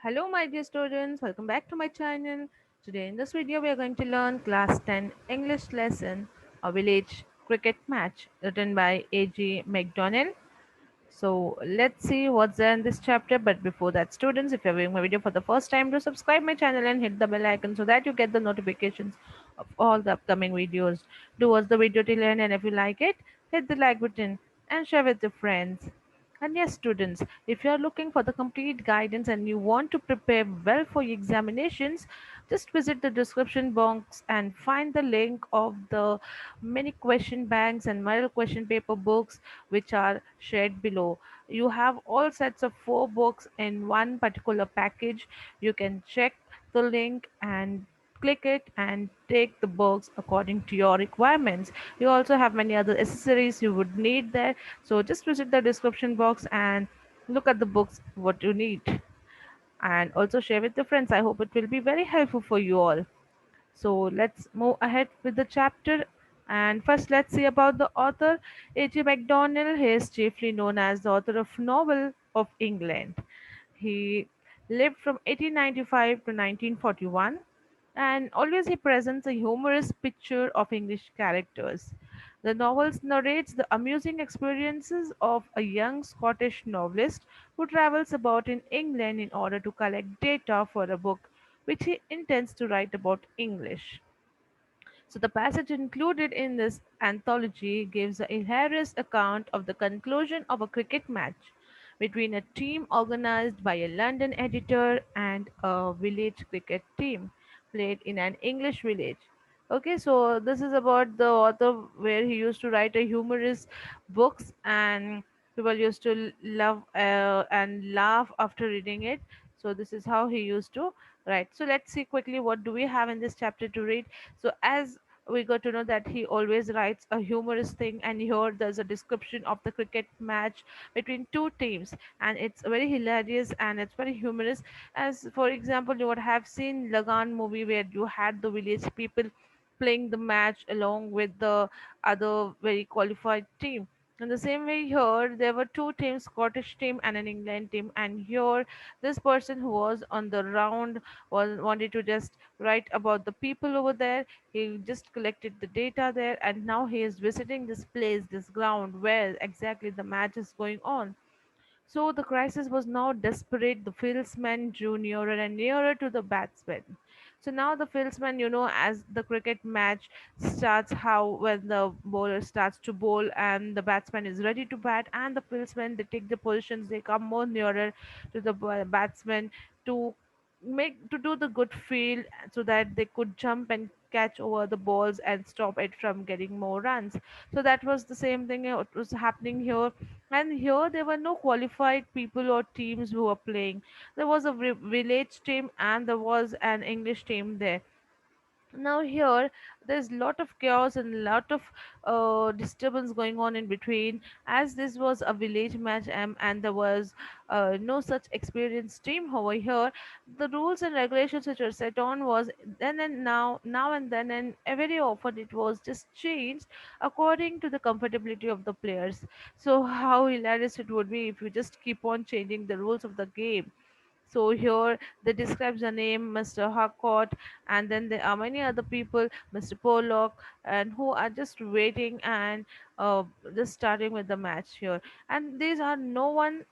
Hello, my dear students. Welcome back to my channel. Today, in this video, we are going to learn Class 10 English lesson, A Village Cricket Match, written by A.G. McDonnell. So let's see what's there in this chapter. But before that, students, if you're viewing my video for the first time, do subscribe my channel and hit the bell icon so that you get the notifications of all the upcoming videos. Do watch the video till end, and if you like it, hit the like button and share with your friends. And yes, students, if you are looking for the complete guidance and you want to prepare well for your examinations, just visit the description box and find the link of the many question banks and model question paper books which are shared below. You have all sets of four books in one particular package. You can check the link and click it and take the books according to your requirements. You also have many other accessories you would need there, so just visit the description box and look at the books what you need, and also share with your friends. I hope it will be very helpful for you all. So let's move ahead with the chapter. And first, let's see about the author. A.J. MacDonald. He is chiefly known as the author of Novel of England. He lived from 1895 to 1941, and always he presents a humorous picture of English characters. The novels narrates the amusing experiences of a young Scottish novelist who travels about in England in order to collect data for a book which he intends to write about English. So the passage included in this anthology gives a hilarious account of the conclusion of a cricket match between a team organized by a London editor and a village cricket team played in an English village. Okay, so this is about the author where he used to write a humorous books, and people used to love and laugh after reading it. So this is how he used to write. So let's see quickly what do we have in this chapter to read. So as we got to know that he always writes a humorous thing, and here there's a description of the cricket match between two teams, and it's very hilarious and it's very humorous. As for example, you would have seen Lagan movie where you had the village people playing the match along with the other very qualified team. In the same way, here there were two teams, Scottish team and an England team, and here this person who was on the round was wanted to just write about the people over there. He just collected the data there, and now he is visiting this place, this ground where exactly the match is going on. So the crisis was now desperate. The fieldsman drew nearer and nearer to the batsman. So now the fieldsman, as the cricket match starts, how when the bowler starts to bowl and the batsman is ready to bat, and the fieldsmen they take the positions, they come more nearer to the batsman to make to do the good field so that they could jump and catch over the balls and stop it from getting more runs. So that was the same thing it was happening here, and here there were no qualified people or teams who were playing. There was a village team and there was an English team there. Now here there's lot of chaos and lot of disturbance going on in between, as this was a village match, and there was no such experienced team over here. The rules and regulations which were set on was then and now and then, and very often it was just changed according to the comfortability of the players. So how hilarious it would be if you just keep on changing the rules of the game. So here they describes the name Mr. Harcourt, and then there are many other people, Mr. Pollock, and who are just waiting and just starting with the match here. And these are no one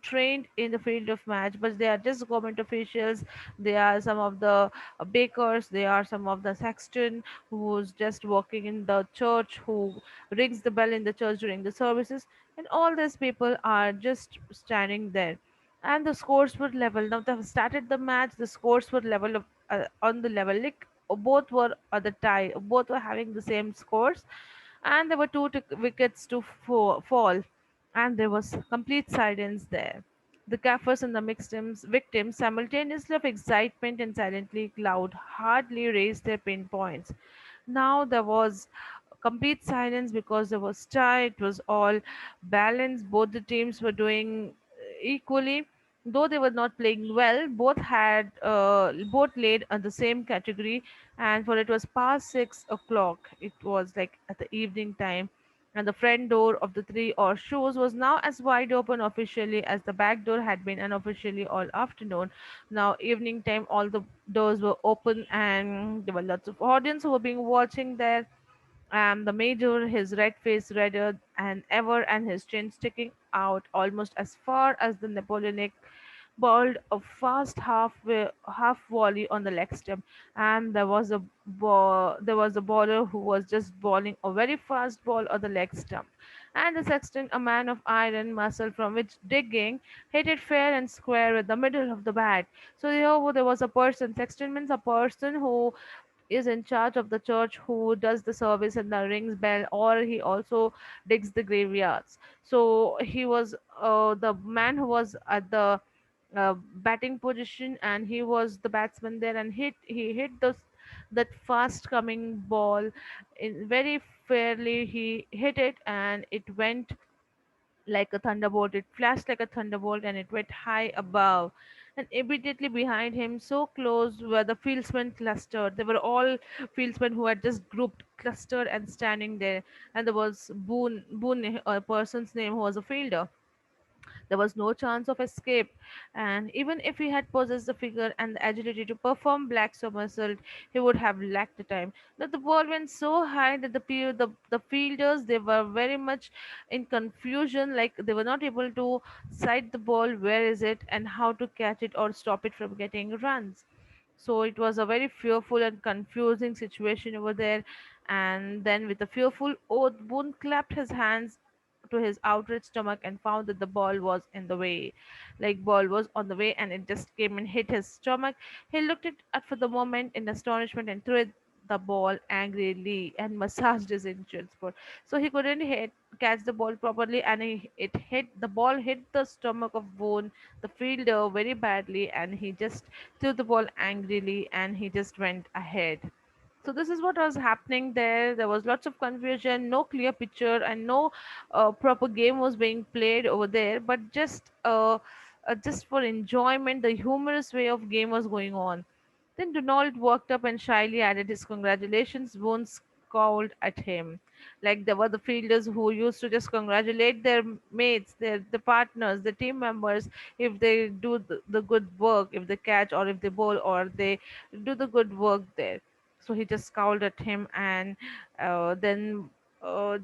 trained in the field of match, but they are just government officials. They are some of the bakers. They are some of the sexton who's just working in the church, who rings the bell in the church during the services, and all these people are just standing there, and the scores were level. Now they have started the match, the scores were level of, on the level, like both were at the tie, both were having the same scores, and there were two wickets to fall, and there was complete silence there. The gaffers and the mixed victims, simultaneously of excitement and silently loud, hardly raised their pinpoints. Now there was complete silence because there was tie. It was all balanced. Both the teams were doing equally. Though they were not playing well, both laid on the same category, and for it was past 6 o'clock. It was like at the evening time, and the front door of the three or shoes was now as wide open officially as the back door had been unofficially all afternoon. Now evening time, all the doors were open and there were lots of audience who were being watching there, and the major, his red face redder than ever and his chin sticking out almost as far as the Napoleonic, bowled a fast half volley on the leg stump, and there was a bowler who was just bowling a very fast ball on the leg stump, and the sexton, a man of iron muscle from which digging, hit it fair and square with the middle of the bat. So there was a person. Sexton means a person who is in charge of the church, who does the service and the rings bell, or he also digs the graveyards. So he was the man who was at the batting position, and he was the batsman there, and he hit that fast coming ball in very fairly. He hit it and it went like a thunderbolt. It flashed like a thunderbolt and it went high above. And immediately behind him, so close, were the fieldsmen clustered. They were all fieldsmen who had just grouped, clustered, and standing there. And there was Boone, a person's name who was a fielder. There was no chance of escape, and even if he had possessed the figure and the agility to perform black somersault, he would have lacked the time. Now the ball went so high that the fielders, they were very much in confusion, like they were not able to sight the ball, where is it, and how to catch it or stop it from getting runs. So it was a very fearful and confusing situation over there. And then, with a fearful oath, Boone clapped his hands to his outraged stomach and found that the ball was in the way. Like ball was on the way and it just came and hit his stomach. He looked at for the moment in astonishment and threw the ball angrily and massaged his injured spot. So he couldn't catch the ball properly, and the ball hit the stomach of Boone, the fielder, very badly, and he just threw the ball angrily and he just went ahead. So this is what was happening there. There was lots of confusion, no clear picture, and no proper game was being played over there. But just for enjoyment, the humorous way of game was going on. Then Donald walked up and shyly added his congratulations. Boone scowled at him. Like there were the fielders who used to just congratulate their mates, their partners, the team members, if they do the good work, if they catch or if they bowl or they do the good work there. So he just scowled at him, and then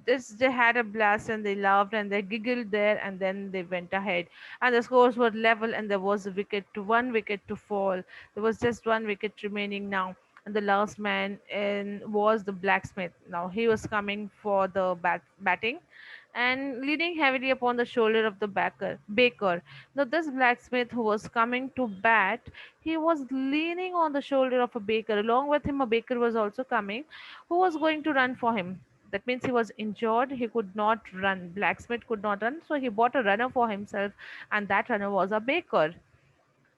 this they had a blast and they laughed and they giggled there, and then they went ahead, and the scores were level, and there was a one wicket to fall. There was just one wicket remaining now, and the last man was the blacksmith. Now he was coming for the batting and leaning heavily upon the shoulder of the baker. Now this blacksmith who was coming to bat, he was leaning on the shoulder of a baker. Along with him, a baker was also coming, who was going to run for him. That means he was injured. He could not run. Blacksmith could not run, so he bought a runner for himself, and that runner was a baker.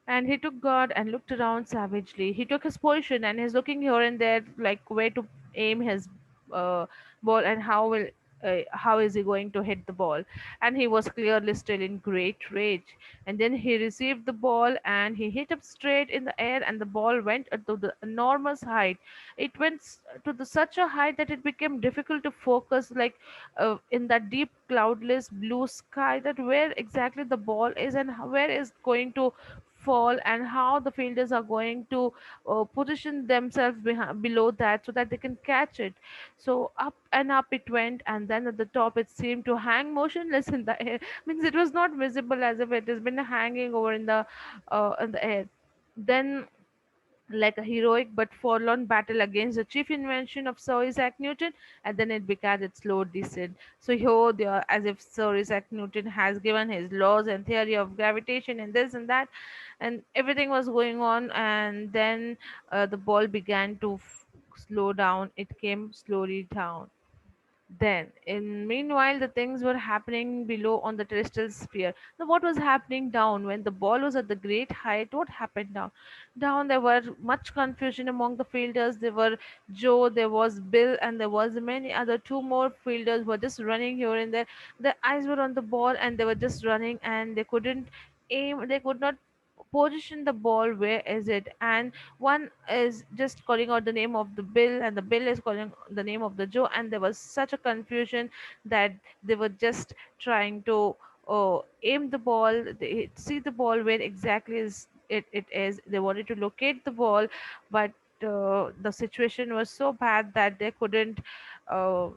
And he took guard and looked around savagely. He took his position and he's looking here and there, like where to aim his uh, ball and how is he going to hit the ball. And he was clearly still in great rage. And then he received the ball and he hit up straight in the air, and the ball went to the enormous height. It went to such a height that it became difficult to focus, like in that deep cloudless blue sky, that where exactly the ball is and where is going to fall, and how the fielders are going to position themselves below that so that they can catch it. So up and up it went, and then at the top it seemed to hang motionless in the air. Means it was not visible, as if it has been hanging over in the air. Then, like a heroic but forlorn battle against the chief invention of Sir Isaac Newton, and then it began its slow descent. So here they are, as if Sir Isaac Newton has given his laws and theory of gravitation and this and that, and everything was going on, and then the ball began to slow down. It came slowly down. Then, in meanwhile, the things were happening below on the terrestrial sphere. Now, what was happening down when the ball was at the great height? What happened down? Down, there were much confusion among the fielders. There were Joe, there was Bill, and there was many other two more fielders were just running here and there. Their eyes were on the ball, and they were just running, and they couldn't aim. They could not position the ball, where is it, and one is just calling out the name of the Bill, and the Bill is calling the name of the Joe, and there was such a confusion that they were just trying to aim the ball, they see the ball where exactly it is, they wanted to locate the ball, but the situation was so bad that they couldn't uh,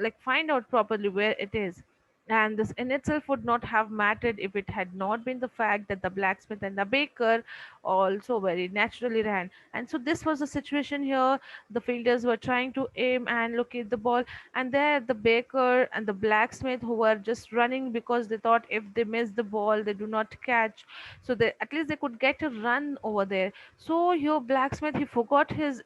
like find out properly where it is. And this in itself would not have mattered if it had not been the fact that the blacksmith and the baker also very naturally ran. And so this was the situation here. The fielders were trying to aim and locate the ball, and there the baker and the blacksmith who were just running because they thought if they miss the ball they do not catch, so they at least they could get a run over there. So your blacksmith, he forgot his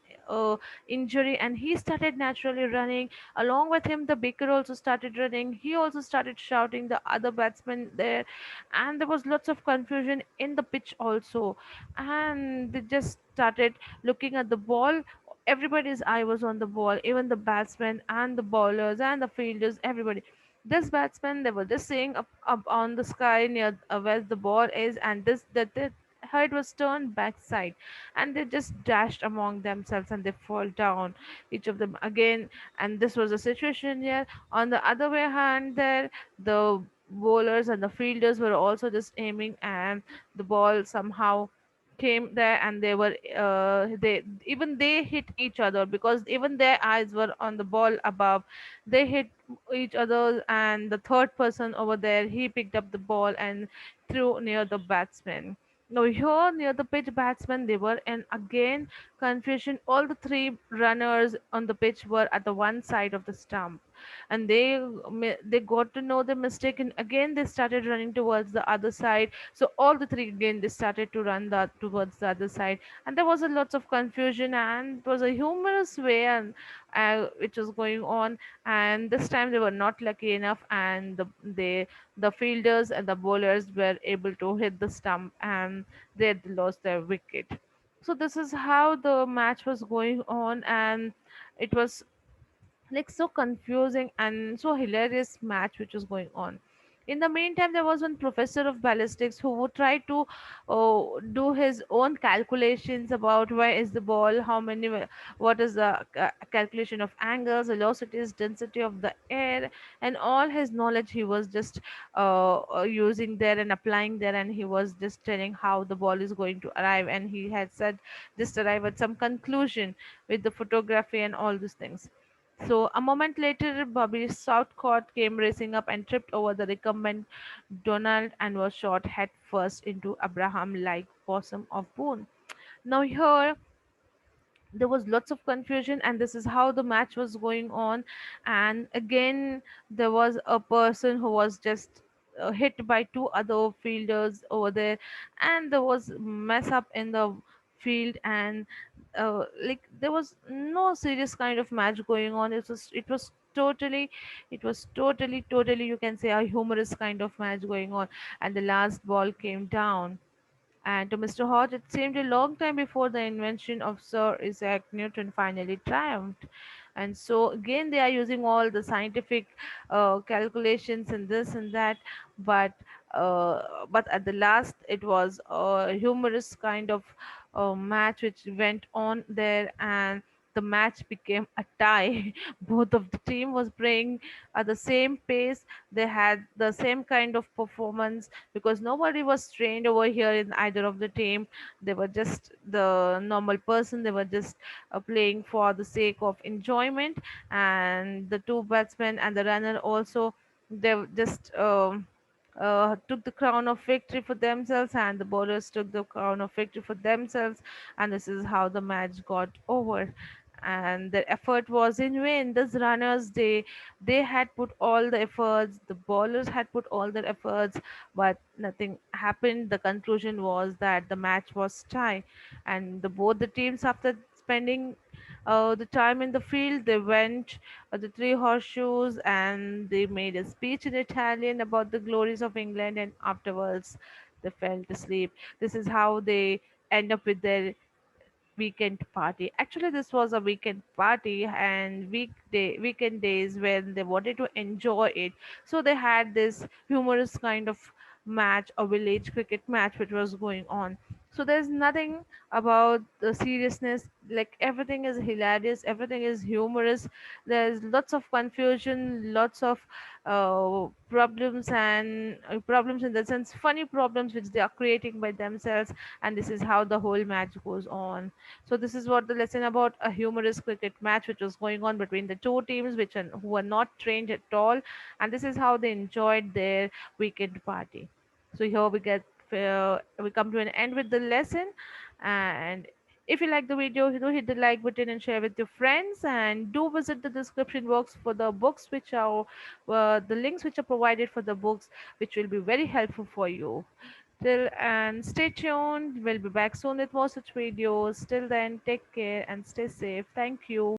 injury and he started naturally running. Along with him, the baker also started running. He also started shouting the other batsmen there, and there was lots of confusion in the pitch also. And they just started looking at the ball. Everybody's eye was on the ball, even the batsmen and the bowlers and the fielders, everybody. This batsman, they were just saying up on the sky near where the ball is, and this that the head was turned backside, and they just dashed among themselves and they fall down, each of them again. And this was the situation here. On the other way hand, there the bowlers and the fielders were also just aiming, and the ball somehow came there, and they were they even they hit each other because even their eyes were on the ball above. They hit each other, and the third person over there, he picked up the ball and threw near the batsman. Now here near the pitch, batsmen, they were in again confusion. All the three runners on the pitch were at the one side of the stump, and they got to know the mistake, and again they started running towards the other side. So all the three again they started to run towards the other side, and there was a lots of confusion, and it was a humorous way, and which was going on. And this time they were not lucky enough, and the fielders and the bowlers were able to hit the stump, and they had lost their wicket. So this is how the match was going on, and it was like so confusing and so hilarious match which was going on. In the meantime, there was one professor of ballistics who would try to do his own calculations about where is the ball, how many, what is the calculation of angles, velocities, density of the air, and all his knowledge he was just using there and applying there, and he was just telling how the ball is going to arrive, and he had said just arrive at some conclusion with the photography and all these things. So a moment later, Bobby Southcott came racing up and tripped over the recumbent Donald and was shot head first into Abraham-like possum of Boone. Now here there was lots of confusion, and this is how the match was going on. And again there was a person who was just hit by two other fielders over there, and there was mess up in the field. And like there was no serious kind of match going on. It was totally you can say a humorous kind of match going on. And the last ball came down, and to Mr. Hodge, it seemed a long time before the invention of Sir Isaac Newton finally triumphed. And so, again, they are using all the scientific calculations and this and that, but but at the last, it was a humorous kind of match which went on there, and the match became a tie. Both of the team was playing at the same pace. They had the same kind of performance because nobody was trained over here in either of the team. They were just the normal person. They were just playing for the sake of enjoyment. And the two batsmen and the runner also, they just took the crown of victory for themselves, and the bowlers took the crown of victory for themselves. And this is how the match got over. And their effort was in vain. These runners, they had put all the efforts, the bowlers had put all their efforts, but nothing happened. The conclusion was that the match was tie. And both the teams, after spending the time in the field, they went the three horseshoes, and they made a speech in Italian about the glories of England, and afterwards they fell asleep. This is how they end up with their weekend party. Actually, this was a weekend party, and weekend days when they wanted to enjoy it. So they had this humorous kind of match, a village cricket match which was going on. So there's nothing about the seriousness, like everything is hilarious, everything is humorous. There's lots of confusion, lots of problems, and problems in the sense funny problems which they are creating by themselves, and this is how the whole match goes on. So this is what the lesson about a humorous cricket match which was going on between the two teams who are not trained at all, and this is how they enjoyed their weekend party. So here we come to an end with the lesson, and if you like the video, do hit the like button and share with your friends, and do visit the description box for the books which are the links which are provided for the books, which will be very helpful for you. Till and stay tuned. We'll be back soon with more such videos. Till then, take care and stay safe. Thank you.